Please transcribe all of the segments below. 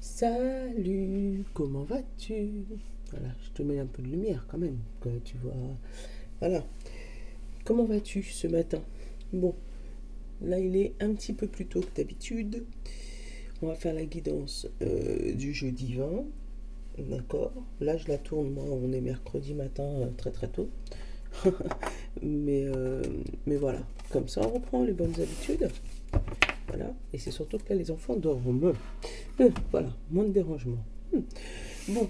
Salut, comment vas-tu? Voilà, je te mets un peu de lumière quand même, que tu vois. Voilà, comment vas-tu ce matin? Bon, là il est un petit peu plus tôt que d'habitude. On va faire la guidance du jeudi 20, d'accord? Là je la tourne, moi on est mercredi matin très très tôt. mais, euh, mais voilà, comme ça on reprend les bonnes habitudes. Voilà, et c'est surtout que là les enfants dorment. Voilà, moins de dérangement. Bon,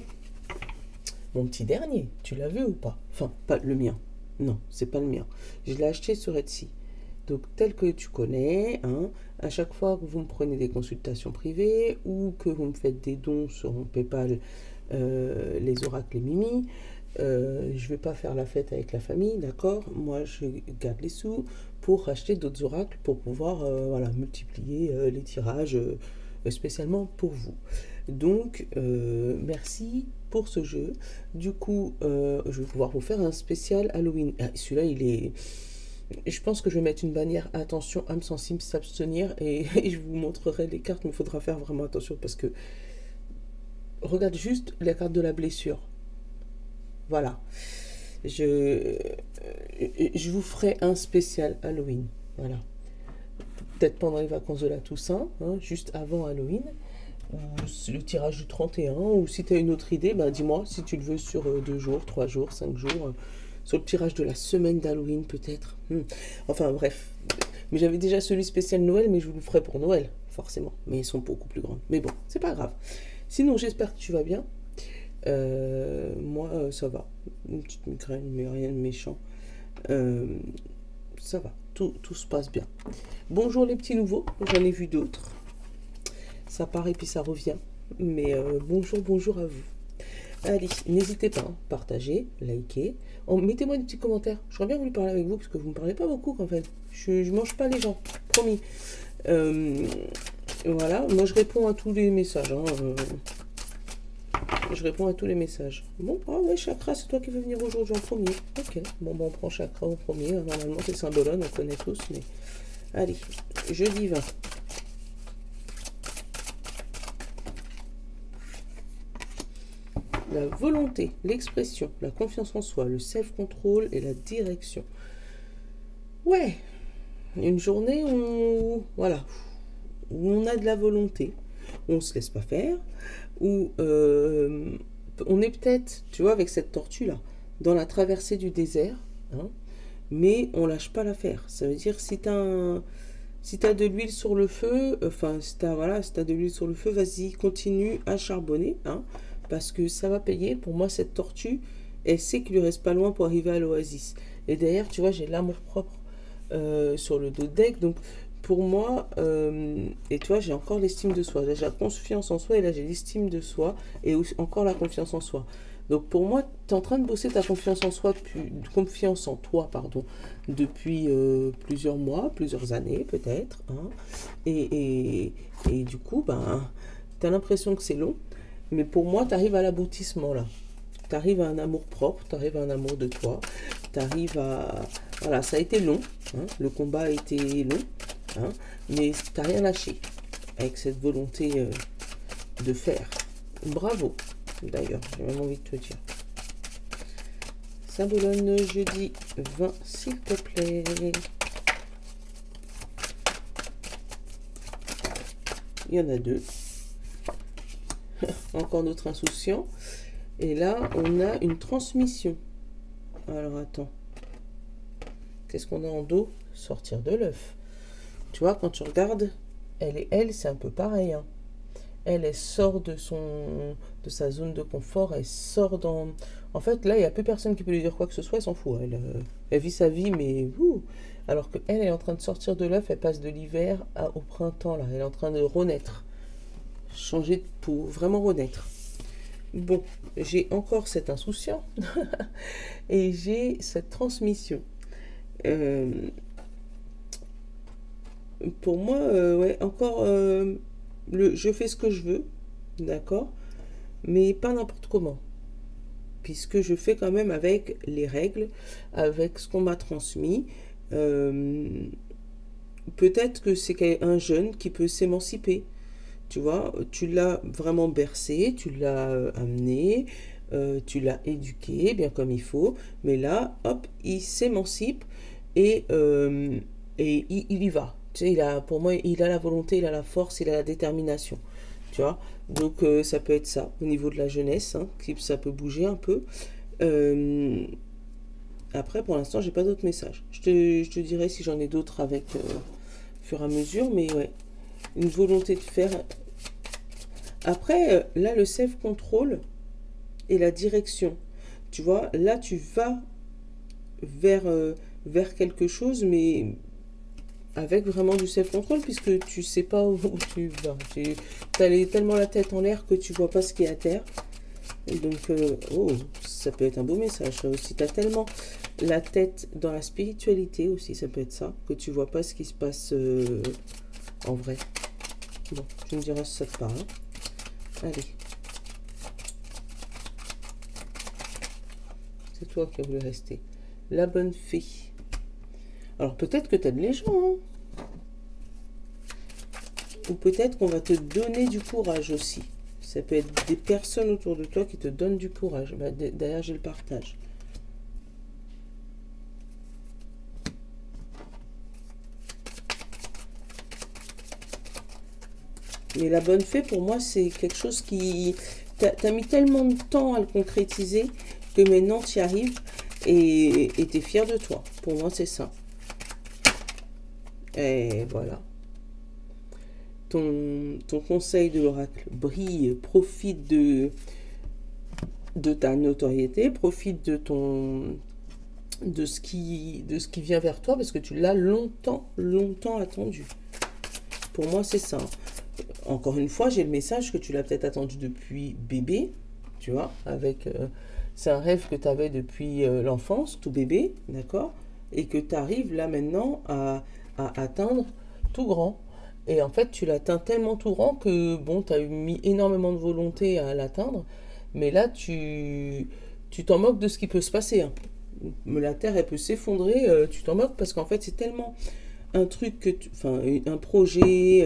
mon petit dernier, tu l'as vu ou pas? Enfin, pas le mien. Non, c'est pas le mien. Je l'ai acheté sur Etsy. Donc, tel que tu connais, hein, à chaque fois que vous me prenez des consultations privées ou que vous me faites des dons sur mon PayPal, les oracles et Mimi, je vais pas faire la fête avec la famille, d'accord? Moi, je garde les sous pour acheter d'autres oracles pour pouvoir voilà, multiplier les tirages spécialement pour vous. Donc, merci pour ce jeu. Du coup, je vais pouvoir vous faire un spécial Halloween. Ah, celui-là, il est... Je pense que je vais mettre une bannière attention, âme sensible, s'abstenir et je vous montrerai les cartes, mais il faudra faire vraiment attention parce que regarde juste la carte de la blessure. Voilà. Je, je vous ferai un spécial Halloween. Voilà. Peut-être pendant les vacances de la Toussaint, hein, juste avant Halloween, ou le tirage du 31, ou si tu as une autre idée, ben dis-moi si tu le veux sur 2 jours, 3 jours, 5 jours, sur le tirage de la semaine d'Halloween peut-être. Enfin bref. Mais j'avais déjà celui spécial Noël, mais je vous le ferai pour Noël, forcément. Mais ils sont beaucoup plus grands. Mais bon, c'est pas grave. Sinon, j'espère que tu vas bien. Moi, ça va. Une petite migraine, mais rien de méchant. Euh, Ça va. Tout se passe bien. Bonjour les petits nouveaux. J'en ai vu d'autres. Ça part et puis ça revient. Mais bonjour à vous. Allez, n'hésitez pas, hein, partagez, likez. Oh, mettez-moi des petits commentaires. J'aurais bien voulu parler avec vous parce que vous ne me parlez pas beaucoup en fait. Je mange pas les gens, promis. Euh, voilà, moi je réponds à tous les messages. Hein, je réponds à tous les messages. Bon, ah ouais, Chakra, c'est toi qui veux venir aujourd'hui en premier. Ok, bon, on prend Chakra au premier. Normalement, c'est Symbolone, on connaît tous, mais... Allez, jeudi 20. La volonté, l'expression, la confiance en soi, le self-control et la direction. Ouais, une journée où, voilà, où on a de la volonté, où on se laisse pas faire, où on est peut-être, tu vois, avec cette tortue-là, dans la traversée du désert, hein, mais on lâche pas l'affaire. Ça veut dire si t'as de l'huile sur le feu, enfin si t'as de l'huile sur le feu, vas-y, continue à charbonner, hein, parce que ça va payer. Pour moi, cette tortue, elle sait qu'il lui reste pas loin pour arriver à l'oasis. Et derrière, tu vois, j'ai l'amour propre sur le dos de deck, donc pour moi, et toi, j'ai encore l'estime de soi. Là, j'ai la confiance en soi et là, j'ai l'estime de soi et encore la confiance en soi. Donc pour moi, tu es en train de bosser ta confiance en soi, confiance en toi, pardon, depuis plusieurs mois, plusieurs années peut-être. Hein, et du coup, ben, tu as l'impression que c'est long, mais pour moi, tu arrives à l'aboutissement là. Tu arrives à un amour propre, tu arrives à un amour de toi, tu arrives à... Voilà, ça a été long, hein, le combat a été long, hein, mais tu n'as rien lâché avec cette volonté de faire. Bravo, d'ailleurs, j'ai même envie de te dire. Symbolone jeudi 20, s'il te plaît. Il y en a 2. Encore notre insouciant. Et là, on a une transmission. Alors, attends. Qu'est-ce qu'on a en dos? Sortir de l'œuf. Tu vois, quand tu regardes, elle, c'est un peu pareil. Hein. Elle sort de sa zone de confort. Elle sort dans... En fait, là, il n'y a plus personne qui peut lui dire quoi que ce soit. Elle s'en fout. Elle vit sa vie, mais... Alors qu'elle est en train de sortir de l'œuf. Elle passe de l'hiver au printemps. Là. Elle est en train de renaître. Changer de peau. Vraiment renaître. Bon, j'ai encore cet insouciant. Et j'ai cette transmission. Pour moi, ouais, encore, je fais ce que je veux, d'accord, mais pas n'importe comment, puisque je fais quand même avec les règles, avec ce qu'on m'a transmis. Peut-être que c'est un jeune qui peut s'émanciper, Tu vois, tu l'as vraiment bercé, tu l'as amené, tu l'as éduqué bien comme il faut, mais là, hop, il s'émancipe et, il y va. Tu sais, pour moi, il a la volonté, il a la force, il a la détermination. Tu vois, donc ça peut être ça au niveau de la jeunesse, hein, ça peut bouger un peu. Euh, Après, pour l'instant, j'ai pas d'autres messages. Je te dirai si j'en ai d'autres avec au fur et à mesure, mais ouais, une volonté de faire. Après, là, le self-control et la direction. Tu vois, là, tu vas vers, vers quelque chose, mais avec vraiment du self-control, puisque tu sais pas où tu vas. Tu as tellement la tête en l'air que tu vois pas ce qui est à terre. Et donc, oh, ça peut être un beau message. Ça aussi, tu as tellement la tête dans la spiritualité aussi, ça peut être ça, que tu vois pas ce qui se passe en vrai. Bon, tu me diras si ça te parle. Allez. C'est toi qui as voulu rester. La bonne fée. Alors peut-être que tu aides les gens, hein. Ou peut-être qu'on va te donner du courage aussi. Ça peut être des personnes autour de toi qui te donnent du courage. Bah, derrière, j'ai le partage. Mais la bonne fée, pour moi, c'est quelque chose qui... T'as mis tellement de temps à le concrétiser que maintenant, tu y arrives et tu es fier de toi. Pour moi, c'est ça. Et voilà. Ton conseil de l'oracle brille, profite de ta notoriété, profite de ce qui vient vers toi parce que tu l'as longtemps attendu. Pour moi, c'est ça. Encore une fois, j'ai le message que tu l'as peut-être attendu depuis bébé, tu vois, avec... c'est un rêve que tu avais depuis l'enfance, tout bébé, d'accord? Et que tu arrives là maintenant à atteindre tout grand. Et en fait, tu l'atteins tellement tout grand que, bon, tu as mis énormément de volonté à l'atteindre, mais là, tu t'en moques de ce qui peut se passer, hein. La Terre, elle peut s'effondrer, tu t'en moques parce qu'en fait, c'est tellement un truc que enfin un projet,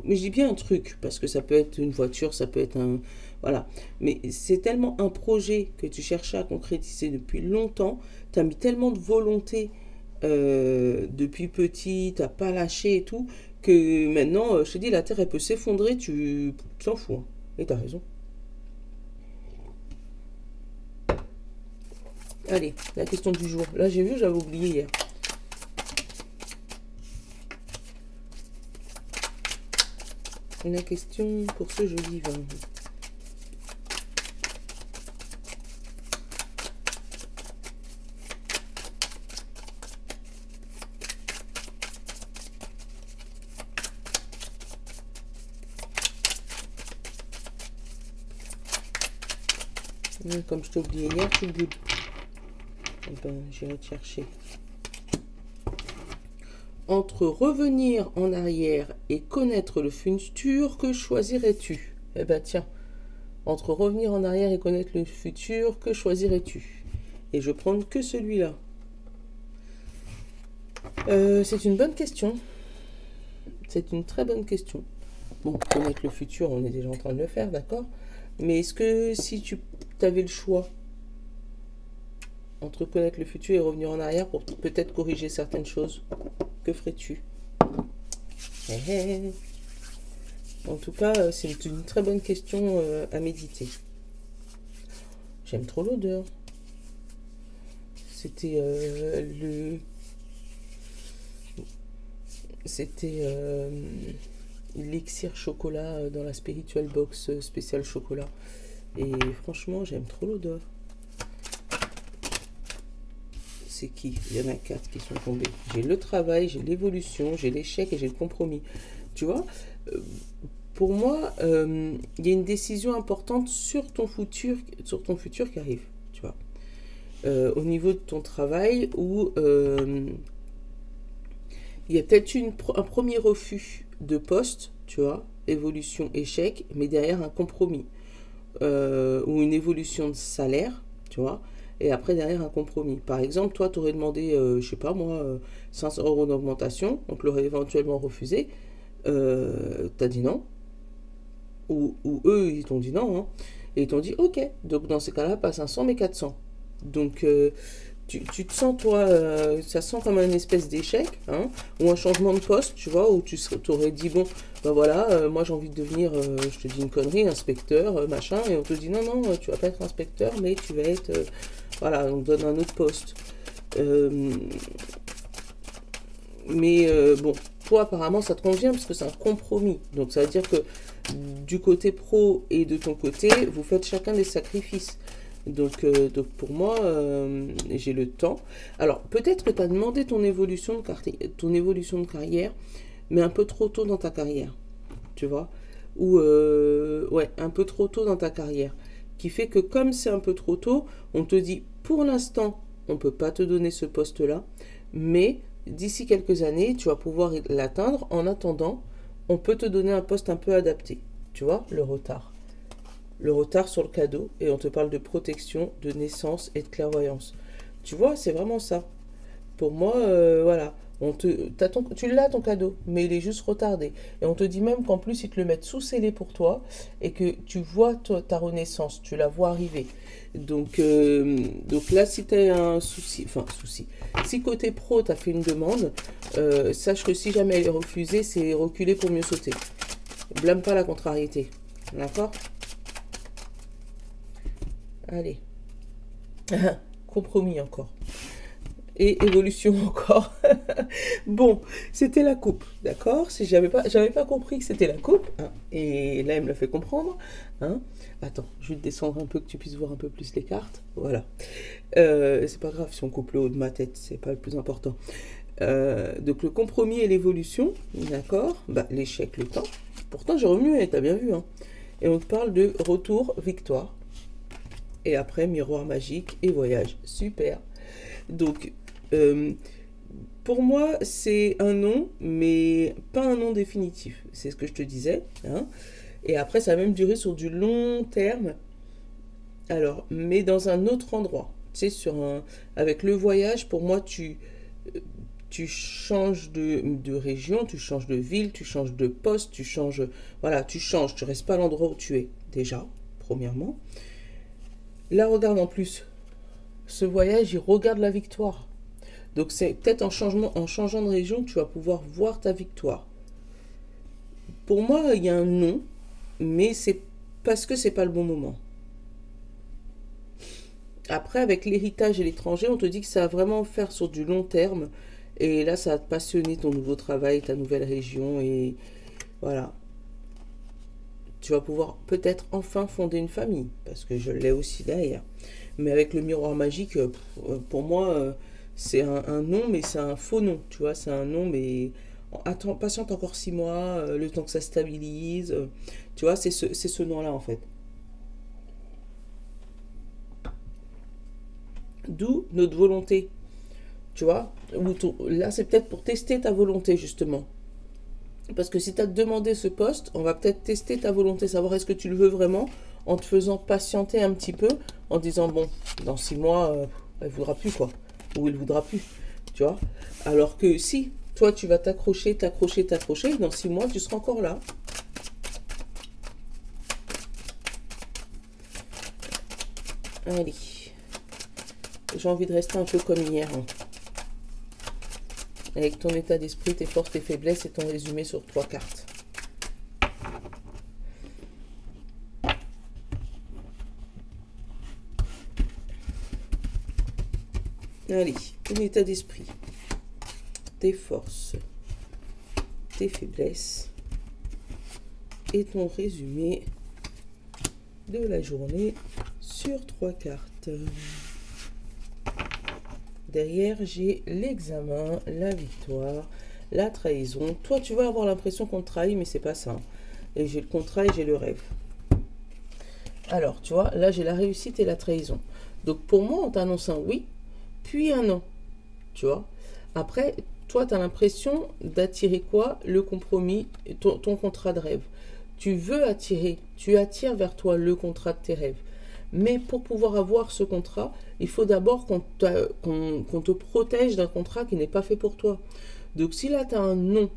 mais je dis bien un truc parce que ça peut être une voiture, ça peut être un voilà, mais c'est tellement un projet que tu cherchais à concrétiser depuis longtemps, tu as mis tellement de volonté depuis petit, t'as pas lâché et tout, que maintenant, je te dis, la terre elle peut s'effondrer, tu t'en fous, hein. Et t'as raison. Allez, la question du jour. Là j'ai vu, j'avais oublié hier. La question pour ce joli vin. Comme je t'ai oublié hier, tu boudes. Eh ben, j'irai te chercher. Entre revenir en arrière et connaître le futur, que choisirais-tu? Eh ben tiens, entre revenir en arrière et connaître le futur, que choisirais-tu? Et je prends que celui-là. C'est une bonne question. C'est une très bonne question. Bon, connaître le futur, on est déjà en train de le faire, d'accord? Mais est-ce que si tu avais le choix entre connaître le futur et revenir en arrière pour peut-être corriger certaines choses, que ferais-tu? En tout cas, c'est une très bonne question à méditer. J'aime trop l'odeur. C'était l'élixir chocolat dans la spiritual box spécial chocolat. Et franchement, j'aime trop l'odeur. C'est qui? Il y en a 4 qui sont tombés. J'ai le travail, j'ai l'évolution, j'ai l'échec et j'ai le compromis. Tu vois, pour moi, il y a une décision importante sur ton futur qui arrive. Tu vois, au niveau de ton travail où il y a peut-être un premier refus de poste, tu vois, évolution, échec, mais derrière un compromis. Ou une évolution de salaire, tu vois, et après derrière un compromis. Par exemple, toi, tu aurais demandé, je sais pas moi, 500 € d'augmentation, on te l'aurait éventuellement refusé, t'as dit non, ou eux, ils t'ont dit non, hein, et ils t'ont dit ok, donc dans ces cas-là, pas 500 mais 400. Donc tu te sens, toi, ça sent comme un espèce d'échec, hein, ou un changement de poste, tu vois, où tu t'aurais dit, bon, ben voilà, moi j'ai envie de devenir, je te dis une connerie, inspecteur, machin, et on te dit, non, non, tu vas pas être inspecteur, mais tu vas être, voilà, on te donne un autre poste. Bon, toi apparemment ça te convient parce que c'est un compromis. Donc ça veut dire que du côté pro et de ton côté, vous faites chacun des sacrifices. Donc pour moi, j'ai le temps. Alors peut-être que tu as demandé ton évolution de carrière, mais un peu trop tôt dans ta carrière. Tu vois? Ou ouais, un peu trop tôt dans ta carrière. Qui fait que comme c'est un peu trop tôt, on te dit pour l'instant, on ne peut pas te donner ce poste-là, mais d'ici quelques années, tu vas pouvoir l'atteindre. En attendant, on peut te donner un poste un peu adapté. Tu vois, le retard. Le retard sur le cadeau. Et on te parle de protection, de naissance et de clairvoyance. Tu vois, c'est vraiment ça. Pour moi, voilà. Tu l'as ton cadeau, mais il est juste retardé. Et on te dit même qu'en plus, ils te le mettent sous scellé pour toi et que tu vois ta renaissance, tu la vois arriver. Donc là, si tu as un souci, si côté pro, tu as fait une demande, sache que si jamais elle est refusée, c'est reculer pour mieux sauter. Blâme pas la contrariété. D'accord? Allez. Compromis encore. Et évolution encore. Bon, c'était la coupe, d'accord? Si j'avais pas compris que c'était la coupe, hein, et là, elle me l'a fait comprendre. Hein. Attends, je vais te descendre un peu, que tu puisses voir un peu plus les cartes. Voilà. C'est pas grave si on coupe le haut de ma tête, c'est pas le plus important. Donc, le compromis et l'évolution, d'accord? Bah, l'échec, le temps. Pourtant, j'ai remué, t'as bien vu. Hein. Et on te parle de retour, victoire. Et après, miroir magique et voyage. Super. Donc, pour moi, c'est un non, mais pas un non définitif. C'est ce que je te disais. Hein. Et après, ça va même durer sur du long terme. Alors, mais dans un autre endroit. Tu sais, avec le voyage, pour moi, tu changes de région, tu changes de ville, tu changes de poste, voilà, tu changes. Tu restes pas à l'endroit où tu es, déjà, premièrement. Là, regarde en plus. Ce voyage, il regarde la victoire. Donc c'est peut-être en changeant de région que tu vas pouvoir voir ta victoire. Pour moi, il y a un non, mais c'est parce que c'est pas le bon moment. Après, avec l'héritage et l'étranger, on te dit que ça va vraiment faire sur du long terme. Et là, ça va te passionner ton nouveau travail, ta nouvelle région. Et voilà. Tu vas pouvoir peut-être enfin fonder une famille. Parce que je l'ai aussi derrière. Mais avec le miroir magique, pour moi, c'est un non, mais c'est un faux non. Tu vois, c'est un non, mais attends, patiente encore 6 mois, le temps que ça stabilise. Tu vois, c'est ce non-là, en fait. D'où notre volonté. Tu vois, là, c'est peut-être pour tester ta volonté, justement. Parce que si tu as demandé ce poste, on va peut-être tester ta volonté, savoir est-ce que tu le veux vraiment, en te faisant patienter un petit peu, en disant, bon, dans 6 mois, elle ne voudra plus, quoi. Ou il ne voudra plus, tu vois. Alors que si, toi, tu vas t'accrocher, dans 6 mois, tu seras encore là. Allez. J'ai envie de rester un peu comme hier. Hein. Avec ton état d'esprit, tes forces, tes faiblesses et ton résumé sur 3 cartes. Allez, ton état d'esprit, tes forces, tes faiblesses et ton résumé de la journée sur 3 cartes. Derrière, j'ai l'examen, la victoire, la trahison. Toi, tu vas avoir l'impression qu'on te trahit, mais c'est pas ça. Et j'ai le contrat et j'ai le rêve. Alors, tu vois, là, j'ai la réussite et la trahison. Donc, pour moi, on t'annonce un oui, puis un non. Tu vois. Après, toi, tu as l'impression d'attirer quoi? Le compromis, ton contrat de rêve. Tu veux attirer, tu attires vers toi le contrat de tes rêves. Mais pour pouvoir avoir ce contrat, il faut d'abord qu'on te protège d'un contrat qui n'est pas fait pour toi. Donc si là, tu as un non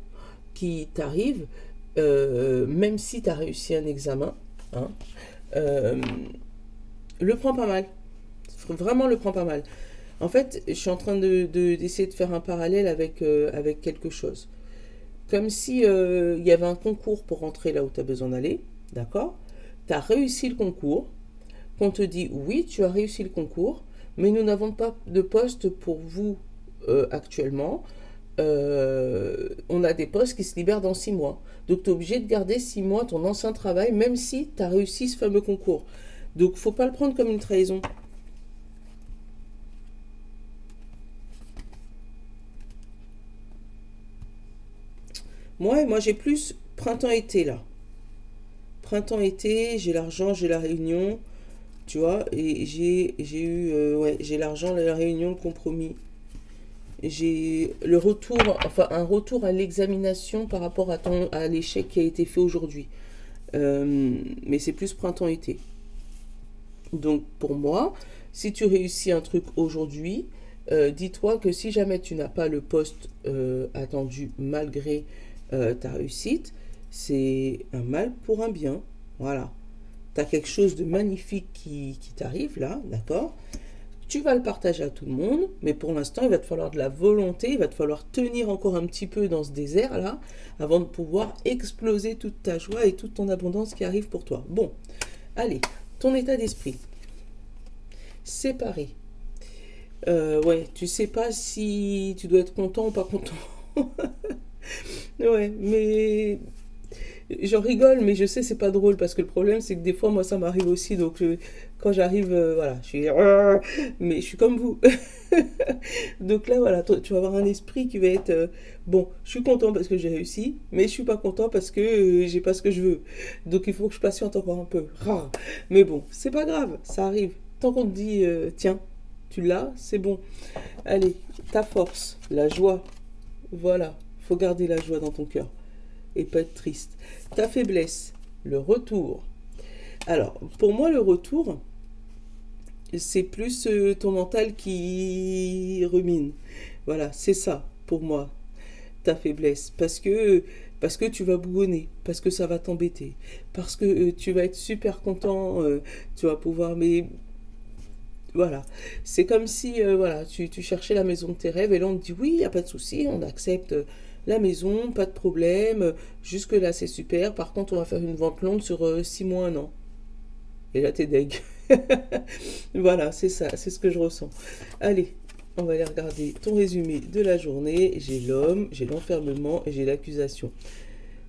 qui t'arrive, même si tu as réussi un examen, hein, euh, le prends pas mal. Vraiment, le prends pas mal. En fait, je suis en train d'essayer de faire un parallèle avec quelque chose. Comme si il y avait un concours pour rentrer là où tu as besoin d'aller, d'accord? Tu as réussi le concours, qu'on te dit oui, tu as réussi le concours, mais nous n'avons pas de poste pour vous actuellement. On a des postes qui se libèrent dans 6 mois. Donc tu es obligé de garder 6 mois ton ancien travail, même si tu as réussi ce fameux concours. Donc faut pas le prendre comme une trahison. Moi j'ai plus printemps-été là. Printemps-été, j'ai l'argent, j'ai la réunion, tu vois, et j'ai eu, ouais, j'ai l'argent, la réunion, le compromis. J'ai le retour, enfin un retour à l'examination par rapport à l'échec qui a été fait aujourd'hui. Mais c'est plus printemps-été. Donc pour moi, si tu réussis un truc aujourd'hui, dis-toi que si jamais tu n'as pas le poste attendu malgré ta réussite, c'est un mal pour un bien. Voilà. Tu as quelque chose de magnifique qui t'arrive là, d'accord? Tu vas le partager à tout le monde, mais pour l'instant, il va te falloir de la volonté, il va te falloir tenir encore un petit peu dans ce désert-là, avant de pouvoir exploser toute ta joie et toute ton abondance qui arrive pour toi. Bon, allez, ton état d'esprit. Séparé. Ouais, tu sais pas si tu dois être content ou pas content. Ouais, mais j'en rigole, mais je sais c'est pas drôle parce que le problème c'est que des fois moi ça m'arrive aussi. Donc quand j'arrive, voilà, je suis, mais je suis comme vous. Donc là voilà, tu vas avoir un esprit qui va être bon. Je suis content parce que j'ai réussi, mais je suis pas content parce que j'ai pas ce que je veux. Donc il faut que je patiente encore un peu. Mais bon, c'est pas grave, ça arrive. Tant qu'on te dit tiens, tu l'as, c'est bon. Allez, ta force, la joie. Voilà, faut garder la joie dans ton cœur et pas être triste. Ta faiblesse, le retour. Alors, pour moi, le retour, c'est plus ton mental qui rumine. Voilà, c'est ça, pour moi, ta faiblesse. Parce que tu vas bougonner, parce que ça va t'embêter, parce que tu vas être super content, tu vas pouvoir... Mais voilà, c'est comme si voilà, tu cherchais la maison de tes rêves et là on te dit oui, il n'y a pas de souci, on accepte la maison, pas de problème, jusque-là c'est super, par contre on va faire une vente longue sur 6 mois, un an. Et là t'es deg. Voilà, c'est ça, c'est ce que je ressens. Allez, on va aller regarder ton résumé de la journée. J'ai l'homme, j'ai l'enfermement et j'ai l'accusation.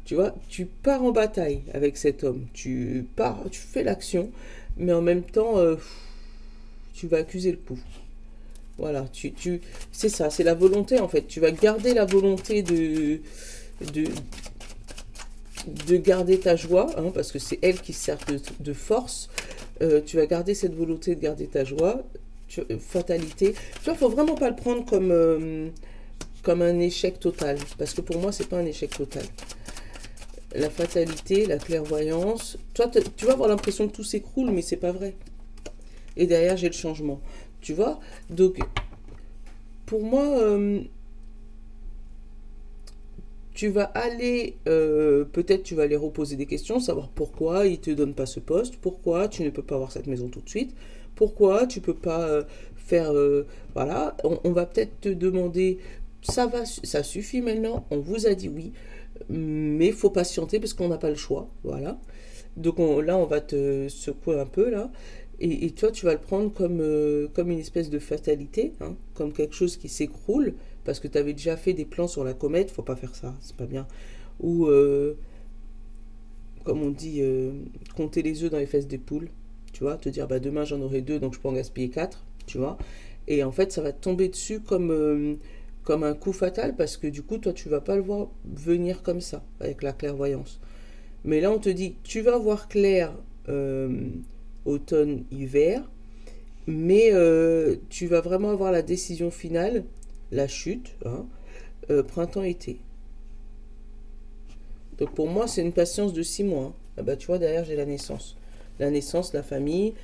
Tu vois, tu pars en bataille avec cet homme, tu pars, tu fais l'action, mais en même temps, tu vas accuser le coup. Voilà, c'est ça, c'est la volonté en fait. Tu vas garder la volonté de, de garder ta joie, hein, parce que c'est elle qui sert de force. Tu vas garder cette volonté de garder ta joie. Fatalité. Tu vois, faut vraiment pas le prendre comme un échec total. Parce que pour moi, c'est pas un échec total. La fatalité, la clairvoyance. Toi, tu vas avoir l'impression que tout s'écroule, mais c'est pas vrai. Et derrière, j'ai le changement. Tu vois? Donc, pour moi, tu vas aller, peut-être tu vas aller reposer des questions, savoir pourquoi ils ne te donnent pas ce poste, pourquoi tu ne peux pas avoir cette maison tout de suite, pourquoi tu ne peux pas faire... voilà, on va peut-être te demander, ça suffit maintenant, on vous a dit oui, mais il faut patienter parce qu'on n'a pas le choix, voilà. Donc là, on va te secouer un peu, là. Et toi, tu vas le prendre comme une espèce de fatalité, hein, comme quelque chose qui s'écroule, parce que tu avais déjà fait des plans sur la comète, faut pas faire ça, c'est pas bien. Ou, comme on dit, compter les œufs dans les fesses des poules, tu vois, te dire, bah demain j'en aurai 2, donc je peux en gaspiller 4, tu vois. Et en fait, ça va te tomber dessus comme un coup fatal, parce que du coup, toi, tu vas pas le voir venir comme ça, avec la clairvoyance. Mais là, on te dit, tu vas voir clair automne, hiver, mais tu vas vraiment avoir la décision finale, la chute, hein, printemps-été. Donc pour moi, c'est une patience de 6 mois. Hein. Ah bah, tu vois, derrière, j'ai la naissance. La naissance, la famille,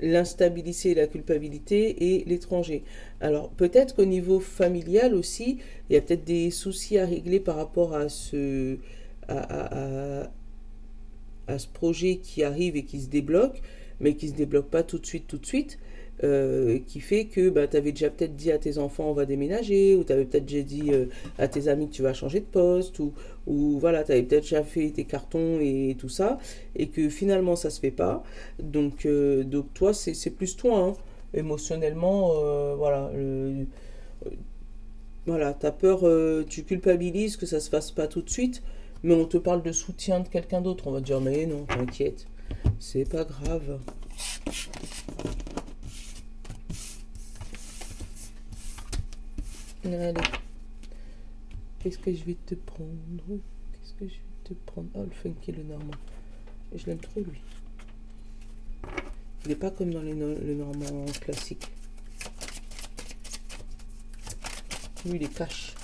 l'instabilité et la culpabilité et l'étranger. Alors peut-être qu'au niveau familial aussi, il y a peut-être des soucis à régler par rapport à ce projet qui arrive et qui se débloque, mais qui se débloque pas tout de suite, qui fait que bah, tu avais déjà peut-être dit à tes enfants on va déménager, ou tu avais peut-être déjà dit à tes amis que tu vas changer de poste, ou voilà, tu avais peut-être déjà fait tes cartons et tout ça, et que finalement ça se fait pas. Donc toi, c'est plus toi, hein, émotionnellement, voilà. Voilà, t'as peur, tu culpabilises que ça se fasse pas tout de suite, mais on te parle de soutien de quelqu'un d'autre. On va te dire, mais non, t'inquiète, c'est pas grave. Allez, qu'est-ce que je vais te prendre? Qu'est-ce que je vais te prendre? Oh, le funky, le normand. Je l'aime trop, lui. Il n'est pas comme dans le normand classique. Lui, il est cash.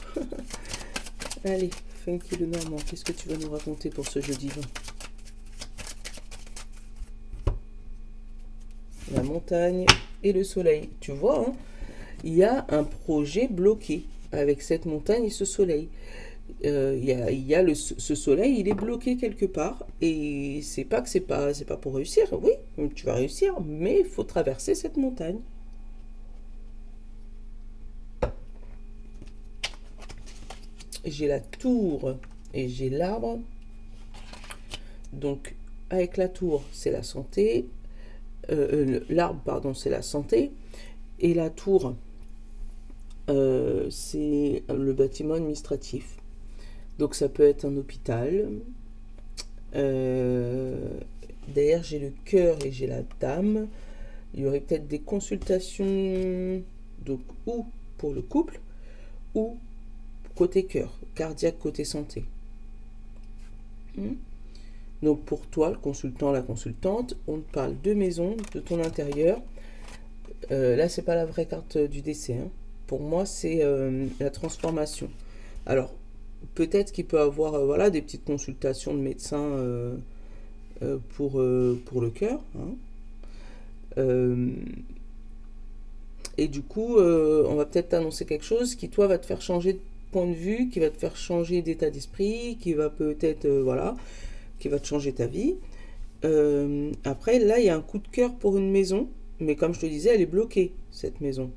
Allez, funky, le normand. Qu'est-ce que tu vas nous raconter pour ce jeudi 20? La montagne et le soleil. Tu vois, hein, il y a un projet bloqué avec cette montagne et ce soleil. Ce soleil, il est bloqué quelque part, et c'est pas que c'est pas pour réussir. Oui, tu vas réussir, mais il faut traverser cette montagne. J'ai la tour et j'ai l'arbre. Donc avec la tour, c'est la santé. L'arbre, pardon, c'est la santé, et la tour, c'est le bâtiment administratif. Donc ça peut être un hôpital. Derrière, j'ai le cœur et j'ai la dame. Il y aurait peut-être des consultations, donc ou pour le couple, ou côté cœur, cardiaque côté santé. Donc pour toi, le consultant, la consultante, on te parle de maison, de ton intérieur. Là, c'est pas la vraie carte du décès, hein. Pour moi, c'est la transformation. Alors, peut-être qu'il peut avoir voilà, des petites consultations de médecins pour le cœur. Hein. Et du coup, on va peut-être t'annoncer quelque chose qui, toi, va te faire changer de point de vue, qui va te faire changer d'état d'esprit, qui va peut-être, voilà, qui va te changer ta vie. Après, là, il y a un coup de cœur pour une maison, mais comme je te disais, elle est bloquée, cette maison.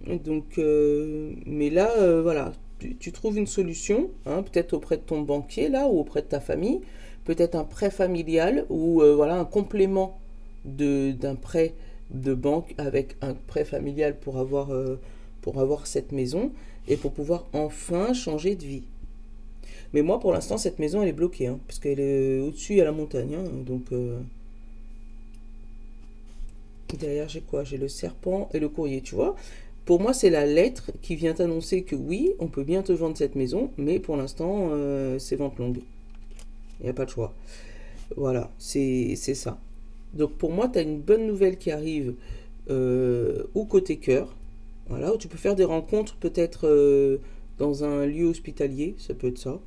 Donc, mais là, voilà, tu trouves une solution, hein, peut-être auprès de ton banquier, là, ou auprès de ta famille, peut-être un prêt familial, ou voilà, un complément d'un prêt de banque avec un prêt familial pour avoir cette maison, et pour pouvoir enfin changer de vie. Mais moi, pour l'instant, cette maison, elle est bloquée, hein, parce qu'elle est au-dessus à la montagne. Hein, donc, derrière, j'ai quoi? J'ai le serpent et le courrier, tu vois. Pour moi, c'est la lettre qui vient t'annoncer que oui, on peut bien te vendre cette maison, mais pour l'instant, c'est vente longue. Il n'y a pas de choix. Voilà, c'est ça. Donc, pour moi, tu as une bonne nouvelle qui arrive au côté cœur. Voilà, où tu peux faire des rencontres peut-être dans un lieu hospitalier, ça peut être ça.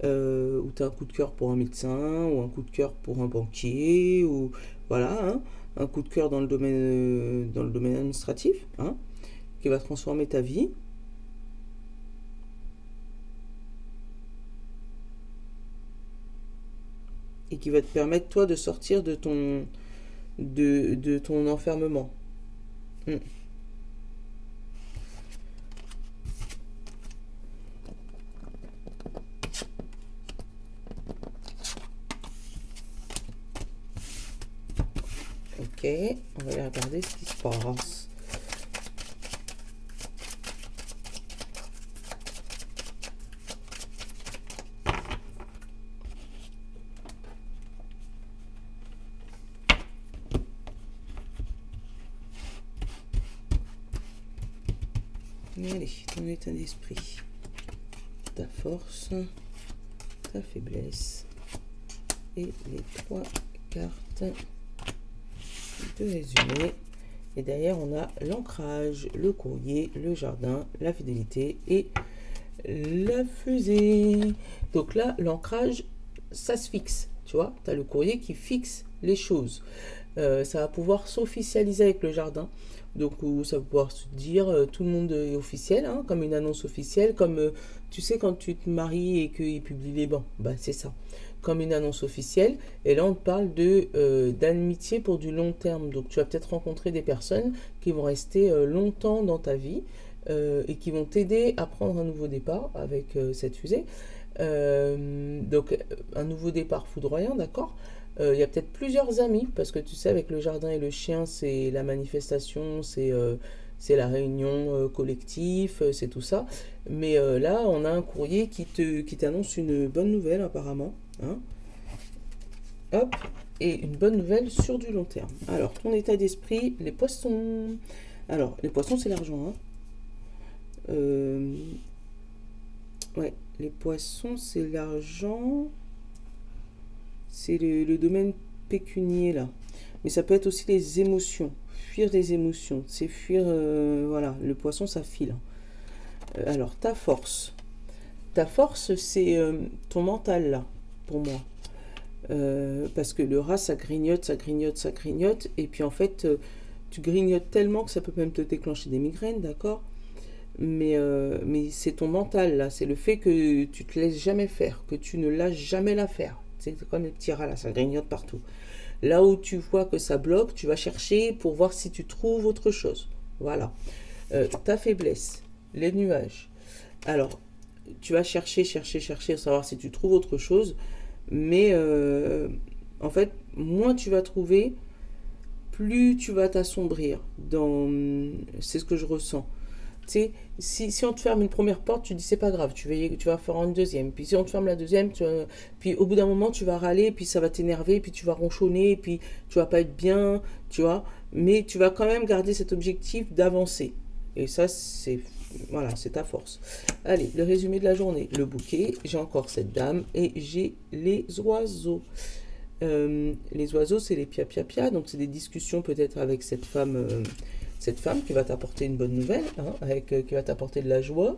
Où tu as un coup de cœur pour un médecin, ou un coup de cœur pour un banquier, ou voilà, hein, un coup de cœur dans le domaine administratif, hein, qui va transformer ta vie. Et qui va te permettre, toi, de sortir de ton enfermement. Ok, on va aller regarder ce qui se passe. Allez, ton état d'esprit, ta force, ta faiblesse et les 3 cartes de résumé. Et derrière, on a l'ancrage, le courrier, le jardin, la fidélité et la fusée. Donc là, l'ancrage, ça se fixe. Tu vois, tu as le courrier qui fixe les choses. Ça va pouvoir s'officialiser avec le jardin. Donc, ça va pouvoir se dire, tout le monde est officiel, hein, comme une annonce officielle, comme, tu sais, quand tu te maries et qu'ils publient les bans, bah, c'est ça, comme une annonce officielle. Et là, on te parle d'amitié pour du long terme. Donc, tu vas peut-être rencontrer des personnes qui vont rester longtemps dans ta vie et qui vont t'aider à prendre un nouveau départ avec cette fusée. Donc, un nouveau départ foudroyant, d'accord? Il y a peut-être plusieurs amis, parce que tu sais, avec le jardin et le chien, c'est la manifestation, c'est la réunion collective, c'est tout ça. Mais là, on a un courrier qui t'annonce une bonne nouvelle, apparemment. Hein. Hop, et une bonne nouvelle sur du long terme. Alors, ton état d'esprit, les poissons. Alors, les poissons, c'est l'argent. Hein. Ouais, les poissons, c'est l'argent. C'est le domaine pécunier là. Mais ça peut être aussi les émotions. Fuir des émotions. C'est fuir, voilà, le poisson ça file. Alors, ta force. Ta force, c'est ton mental là, pour moi. Parce que le rat, ça grignote, ça grignote, ça grignote. Et puis en fait, tu grignotes tellement que ça peut même te déclencher des migraines, d'accord? Mais c'est ton mental là. C'est le fait que tu te laisses jamais faire, que tu ne lâches jamais l'affaire. C'est comme les petits rats là, ça grignote partout. Là où tu vois que ça bloque, tu vas chercher pour voir si tu trouves autre chose. Voilà. Ta faiblesse, les nuages. Alors, tu vas chercher, savoir si tu trouves autre chose. Mais en fait, moins tu vas trouver, plus tu vas t'assombrir. C'est ce que je ressens. Tu sais, si on te ferme une première porte, tu dis c'est pas grave, tu vas faire une deuxième. Puis si on te ferme la deuxième, puis au bout d'un moment, tu vas râler, puis ça va t'énerver, puis tu vas ronchonner, puis tu vas pas être bien, tu vois. Mais tu vas quand même garder cet objectif d'avancer. Et ça, voilà, c'est ta force. Allez, le résumé de la journée. Le bouquet, j'ai encore cette dame et j'ai les oiseaux. Les oiseaux, c'est les pia-pia-pia, donc c'est des discussions peut-être avec cette femme qui va t'apporter une bonne nouvelle, hein, qui va t'apporter de la joie.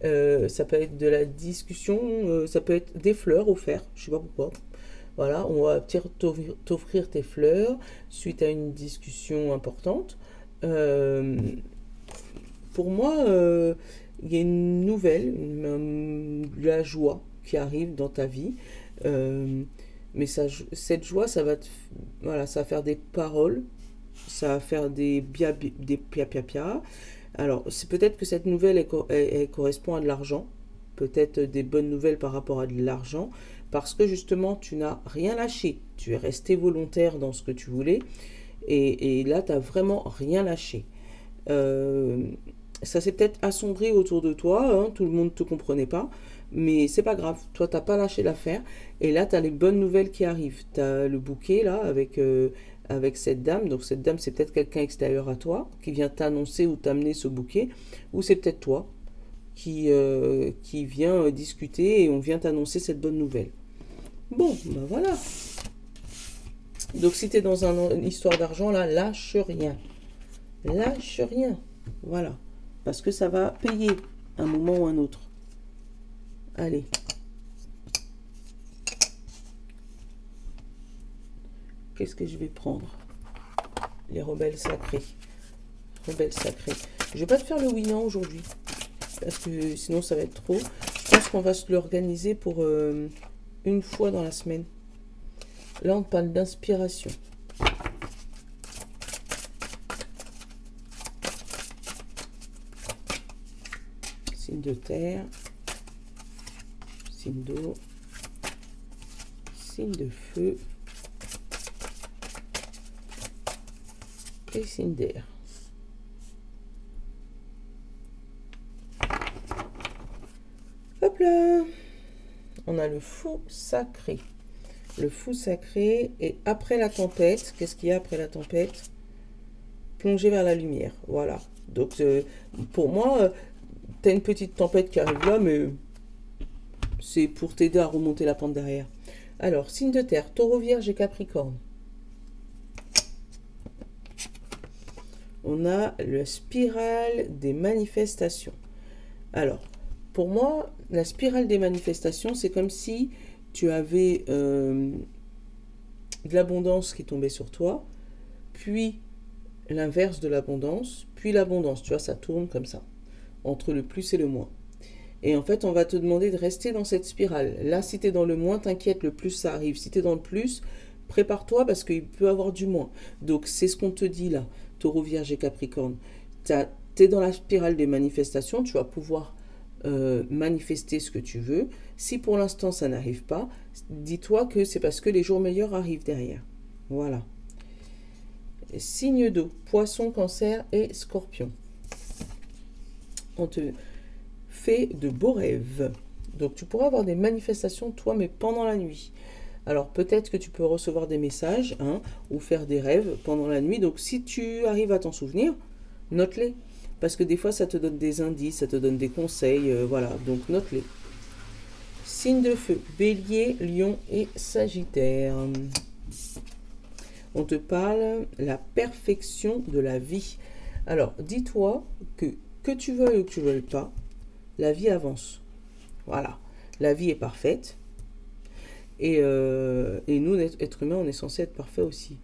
Ça peut être de la discussion, ça peut être des fleurs offertes, je sais pas pourquoi. Voilà, on va t'offrir tes fleurs suite à une discussion importante. Pour moi, il y a une nouvelle, de la joie qui arrive dans ta vie. Mais cette joie, voilà, ça va faire des paroles, ça va faire des pia-pia-pia. Alors, c'est peut-être que cette nouvelle, elle correspond à de l'argent, peut-être des bonnes nouvelles par rapport à de l'argent, parce que justement, tu n'as rien lâché. Tu es resté volontaire dans ce que tu voulais, et là, tu n'as vraiment rien lâché. Ça s'est peut-être assombri autour de toi, hein, tout le monde ne te comprenait pas, mais c'est pas grave, toi t'as pas lâché l'affaire, et là t'as les bonnes nouvelles qui arrivent, t'as le bouquet là avec cette dame, donc cette dame c'est peut-être quelqu'un extérieur à toi, qui vient t'annoncer ou t'amener ce bouquet, ou c'est peut-être toi qui vient discuter et on vient t'annoncer cette bonne nouvelle. Bon, ben voilà. Donc si t'es dans une histoire d'argent là, lâche rien. Lâche rien. Voilà. Parce que ça va payer un moment ou un autre. Allez. Qu'est-ce que je vais prendre? Les rebelles sacrés. Rebelles sacrés. Je vais pas te faire le oui-non aujourd'hui. Parce que sinon ça va être trop. Je pense qu'on va se l'organiser pour une fois dans la semaine. Là on parle d'inspiration. Signe de terre, signe d'eau, signe de feu et signe d'air. Hop là, on a le fou sacré. Le fou sacré, et après la tempête, qu'est-ce qu'il y a après la tempête? Plonger vers la lumière, voilà. Donc pour moi, t'as une petite tempête qui arrive là, mais c'est pour t'aider à remonter la pente derrière. Alors, signe de terre, Taureau, Vierge et Capricorne. On a la spirale des manifestations. Alors, pour moi, la spirale des manifestations, c'est comme si tu avais de l'abondance qui tombait sur toi, puis l'inverse de l'abondance, puis l'abondance. Tu vois, ça tourne comme ça, entre le plus et le moins. Et en fait, on va te demander de rester dans cette spirale. Là, si tu es dans le moins, t'inquiète, le plus, ça arrive. Si tu es dans le plus, prépare-toi parce qu'il peut y avoir du moins. Donc, c'est ce qu'on te dit là, Taureau, Vierge et Capricorne. Tu es dans la spirale des manifestations, tu vas pouvoir manifester ce que tu veux. Si pour l'instant, ça n'arrive pas, dis-toi que c'est parce que les jours meilleurs arrivent derrière. Voilà. Signe d'eau, Poisson, Cancer et Scorpion. On te fait de beaux rêves. Donc tu pourras avoir des manifestations, toi, mais pendant la nuit. Alors peut-être que tu peux recevoir des messages ou faire des rêves pendant la nuit. Donc si tu arrives à t'en souvenir, note-les. Parce que des fois, ça te donne des indices, ça te donne des conseils. Voilà, donc note-les. Signe de feu, Bélier, Lion et Sagittaire. On te parle la perfection de la vie. Alors, dis-toi que tu veuilles ou que tu ne veuilles pas, la vie avance. Voilà. La vie est parfaite. Et nous, êtres humains, on est censé être parfait aussi.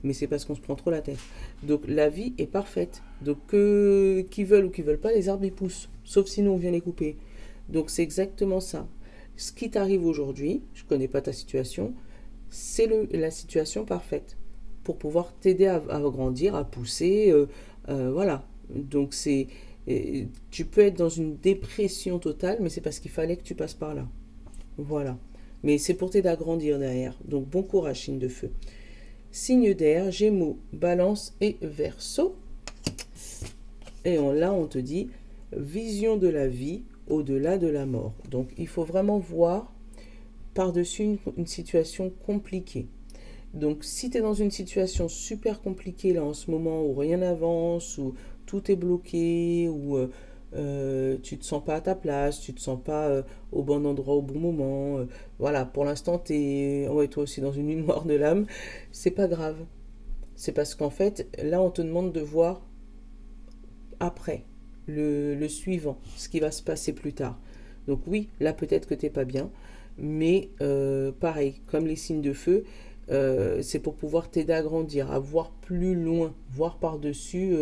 Mais c'est parce qu'on se prend trop la tête. Donc, la vie est parfaite. Donc, qu'ils veulent ou qu'ils ne veulent pas, les arbres, ils poussent. Sauf si nous, on vient les couper. Donc, c'est exactement ça. Ce qui t'arrive aujourd'hui, je ne connais pas ta situation, c'est la situation parfaite pour pouvoir t'aider à grandir, à pousser. Voilà. Donc, tu peux être dans une dépression totale, mais c'est parce qu'il fallait que tu passes par là. Voilà. Mais c'est pour t'aider à grandir derrière. Donc, bon courage, signe de feu. Signe d'air, Gémeaux, Balance et Verseau. Et là, on te dit vision de la vie au-delà de la mort. Donc, il faut vraiment voir par-dessus une situation compliquée. Donc, si tu es dans une situation super compliquée là en ce moment où rien n'avance, où tout est bloqué, où tu te sens pas à ta place, tu te sens pas au bon endroit au bon moment, voilà, pour l'instant tu es toi aussi dans une nuit noire de l'âme, c'est pas grave. C'est parce qu'en fait, là on te demande de voir après, le suivant, ce qui va se passer plus tard. Donc oui, là peut-être que t'es pas bien, mais pareil, comme les signes de feu, c'est pour pouvoir t'aider à grandir, à voir plus loin, voir par-dessus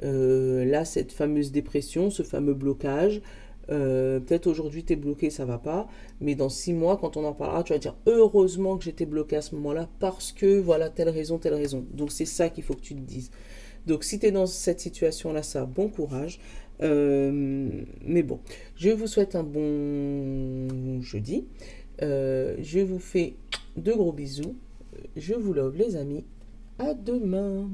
là cette fameuse dépression, ce fameux blocage. Peut-être aujourd'hui t'es bloqué, ça va pas, mais dans 6 mois, quand on en parlera, tu vas dire heureusement que j'étais bloqué à ce moment-là parce que voilà telle raison, telle raison. Donc c'est ça qu'il faut que tu te dises. Donc si tu es dans cette situation-là, ça, bon courage. Mais bon, je vous souhaite un bon jeudi. Je vous fais de gros bisous. Je vous love les amis. À demain.